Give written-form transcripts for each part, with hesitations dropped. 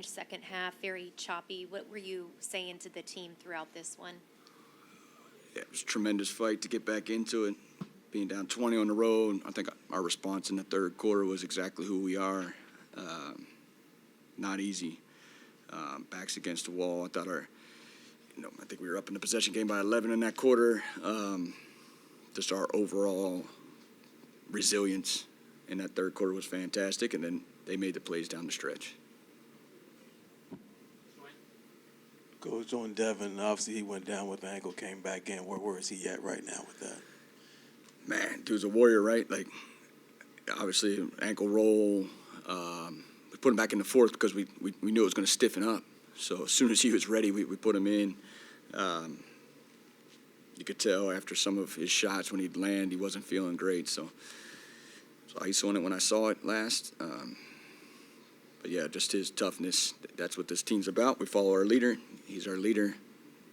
Second half, very choppy. What were you saying to the team throughout this one? Yeah, it was a tremendous fight to get back into it. Being down 20 on the road, I think our response in the third quarter was exactly who we are. Not easy. Backs against the wall. I think we were up in the possession game by 11 in that quarter. Just our overall resilience in that third quarter was fantastic, and then they made the plays down the stretch. Coach, on Devin, obviously he went down with the ankle, came back in. Where is he at right now with that? Man, dude's a warrior, right? Like, obviously, ankle roll. We put him back in the fourth because we knew it was going to stiffen up. So as soon as he was ready, we put him in. You could tell after some of his shots when he'd land, he wasn't feeling great. So ice on it when I saw it last. But yeah, just his toughness. That's what this team's about. We follow our leader. He's our leader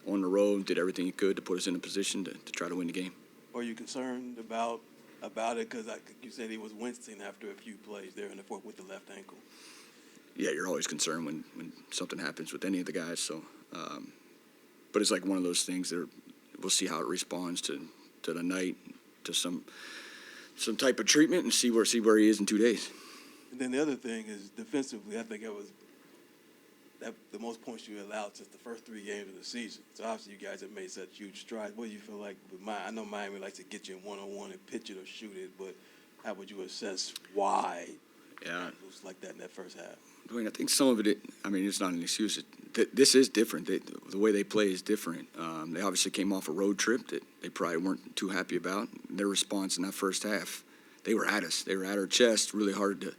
on the road, did everything he could to put us in a position to try to win the game. Are you concerned about it? Because you said he was wincing after a few plays there in the fourth with the left ankle. Yeah, you're always concerned when something happens with any of the guys. So, but it's like one of those things that we'll see how it responds to the night, to some type of treatment, and see where he is in 2 days. And then the other thing is defensively, I think it was the most points you allowed since the first 3 games of the season. So obviously you guys have made such huge strides. What do you feel like with I know Miami likes to get you in one-on-one and pitch it or shoot it, but how would you assess why it was like that in that first half? I mean, I think some of it, it's not an excuse. This is different. The way they play is different. They obviously came off a road trip that they probably weren't too happy about. Their response in that first half, they were at us. They were at our chest, really hard to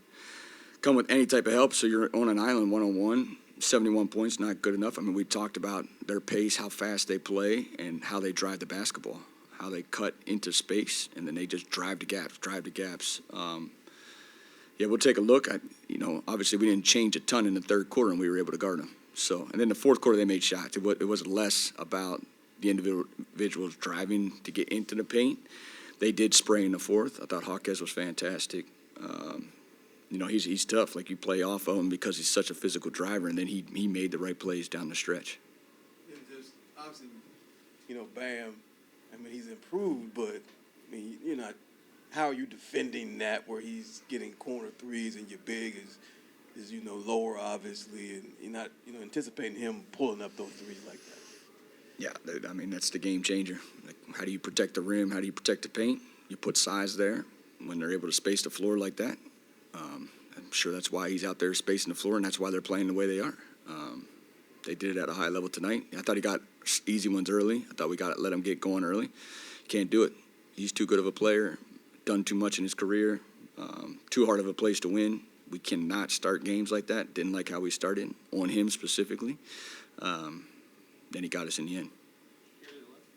come with any type of help. So you're on an island one-on-one. 71 points, not good enough. I mean, we talked about their pace, how fast they play, and how they drive the basketball, how they cut into space, and then they just drive the gaps. Yeah, we'll take a look. Obviously we didn't change a ton in the third quarter, and we were able to guard them. So, and then the fourth quarter they made shots. It was less about the individuals driving to get into the paint. They did spray in the fourth. I thought Hawkes was fantastic. He's tough. Like, you play off of him because he's such a physical driver, and then he made the right plays down the stretch. And just obviously, Bam. He's improved, but you're not. How are you defending that where he's getting corner threes and your big is lower obviously, and you're not anticipating him pulling up those threes like that? Yeah, that's the game changer. Like, how do you protect the rim? How do you protect the paint? You put size there when they're able to space the floor like that. I'm sure that's why he's out there spacing the floor, and that's why they're playing the way they are. They did it at a high level tonight. I thought he got easy ones early. I thought we let him get going early. Can't do it. He's too good of a player, done too much in his career, too hard of a place to win. We cannot start games like that. Didn't like how we started, on him specifically. Then he got us in the end.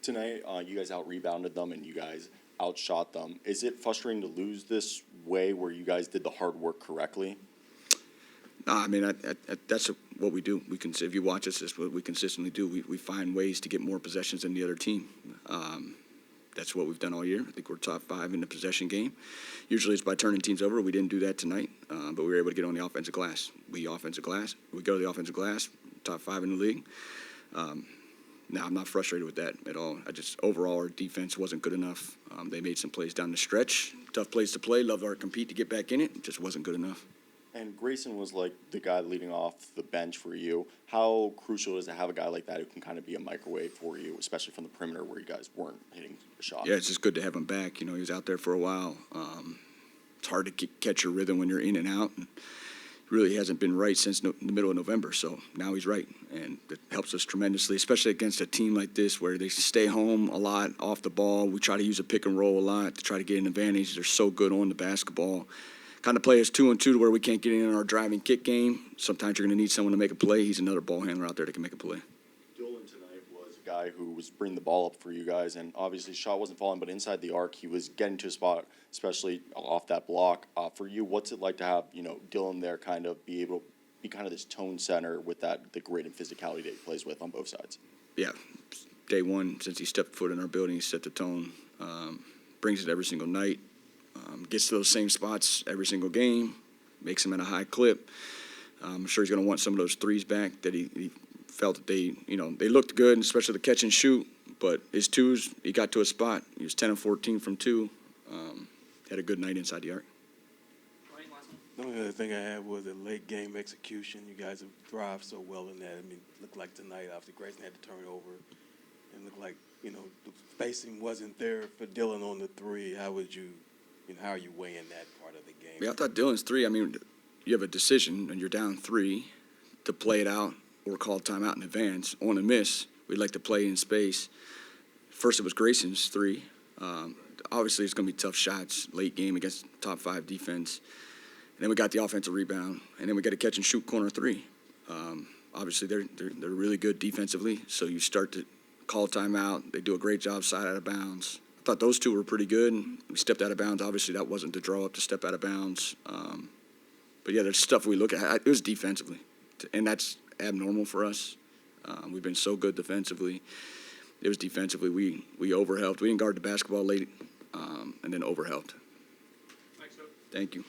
Tonight, you guys out-rebounded them and you guys outshot them. Is it frustrating to lose this way where you guys did the hard work correctly? No, that's what we do. If you watch us, that's what we consistently do. We find ways to get more possessions than the other team. That's what we've done all year. I think we're top 5 in the possession game. Usually it's by turning teams over. We didn't do that tonight, but we were able to get on the offensive glass. We go to the offensive glass, top 5 in the league. No, I'm not frustrated with that at all. Overall, our defense wasn't good enough. They made some plays down the stretch. Tough plays to play. Love our compete to get back in it. It just wasn't good enough. And Grayson was like the guy leading off the bench for you. How crucial is it to have a guy like that who can kind of be a microwave for you, especially from the perimeter where you guys weren't hitting a shot? Yeah, it's just good to have him back. He was out there for a while. It's hard to catch your rhythm when you're in and out. And really hasn't been right since the middle of November, so now he's right, and it helps us tremendously, especially against a team like this where they stay home a lot off the ball. We try to use a pick and roll a lot to try to get an advantage. They're so good on the basketball. Kind of play us 2-on-2 to where we can't get in our driving kick game. Sometimes you're going to need someone to make a play. He's another ball handler out there that can make a play. Dylan tonight was a guy who was bringing the ball up for you guys, and obviously shot wasn't falling, but inside the arc he was getting to a spot, especially off that block. For you, what's it like to have Dylan there, kind of be able to be kind of this tone center with the grit and physicality that he plays with on both sides? Yeah, day one since he stepped foot in our building, he set the tone. Brings it every single night. Gets to those same spots every single game. Makes them at a high clip. I'm sure he's going to want some of those threes back that he felt that they looked good, and especially the catch and shoot. But his twos, he got to a spot. He was 10 of 14 from two. Had a good night inside the arc. The only other thing I had was a late game execution. You guys have thrived so well in that. I mean, looked like tonight after Grayson had to turn over, and looked like the spacing wasn't there for Dylan on the three. How would you, how are you weighing that part of the game? Yeah, I thought Dylan's three. I mean, you have a decision and you're down three to play it out or call timeout in advance. On a miss, we'd like to play in space. First, it was Grayson's three. Obviously, it's going to be tough shots late game against top 5 defense. And then we got the offensive rebound, and then we got a catch and shoot corner three. Obviously, they're really good defensively, so you start to call timeout. They do a great job side out of bounds. I thought those two were pretty good. We stepped out of bounds. Obviously, that wasn't the draw up to step out of bounds. But yeah, there's stuff we look at. It was defensively, and that's abnormal for us. We've been so good defensively. It was defensively. We overhelped. We didn't guard the basketball late, and then overhelped. Thanks, Coach. Thank you.